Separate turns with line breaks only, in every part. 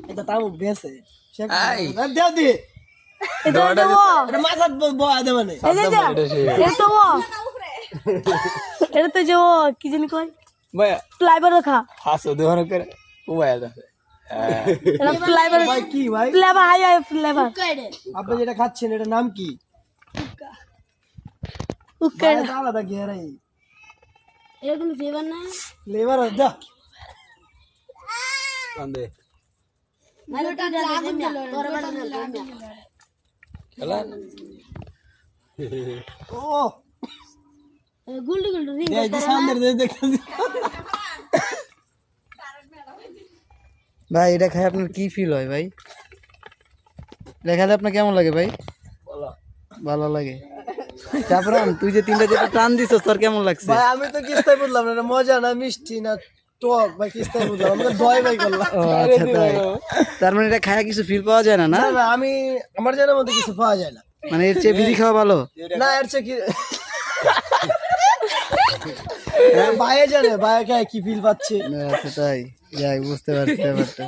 এটা তাও বেছে
আই।
দেও দি
এটা দেবো
এটা মাথাত বয়া দে মানে
এই যে এটা তো এটা তো যে কি জানি কয়
ভাইয়া
ফ্লাইবার খা
হাসো দেওয়ার করে উবাই আছে
এটা ফ্লাইবার
ভাই কি ভাই
ফ্লেভার হাই হাই ফ্লেভার
আপনি যেটা খাচ্ছেন এটা নাম কি
উকে
ভাই, এটা আলাদা ঘেরাই
এরকম ফ্লেভার না
লেবার দা
কান্দে
এটা আগুন জ্বালো তোর বাড়ি
খেলা
ও
গুলডি গুলডি রিং
এই যে সামনে দেখতে
ভাই এটা খাই আপনার কি ফিল হয় ভাই দেখালে আপনার কেমন লাগে ভাই ভালো লাগে তারপরে তুই যে তিনটা যেটা টান দিছ তোর কেমন লাগছে
ভাই আমি তো কিস্তায় বুঝলাম না এটা মজা না মিষ্টি না টক ভাই কিস্তায় বুঝলাম আমরা দয় ভাই করলাম
ও আচ্ছা তাই তার মানে এটা খায়া কিছু ফিল পাওয়া যায় না না
না না আমি আমার জানার মধ্যে কিছু পাওয়া যায় না
মানে এর চেয়ে বিড়ি খাওয়া ভালো
না এর চেয়ে কি ভাইয়ে জানে ভাইয়ে খায় কি ফিল পাচ্ছে
আচ্ছা তাই যাই বুঝতে পারছি ব্যাপারটা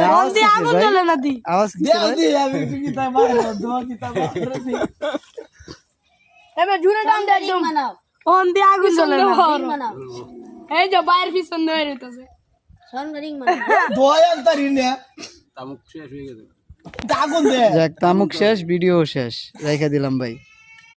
আওয়াজ
দি আগুন জ্বালো না দি
আওয়াজ কি
দেও দি আমি কি তা মারো দোয়া কি তা মারো দি
এবার জুড়ে টান দে একদম অন দি আগুন জ্বালো না এই যে বাইরের পিছন ধরে রইতাছে সনগরিং মানে
দোয়া আনতারি না
তামুক শেষ হয়ে গেছে
আগুন দে
যাক তামুক শেষ ভিডিও শেষ রাইখা দিলাম ভাই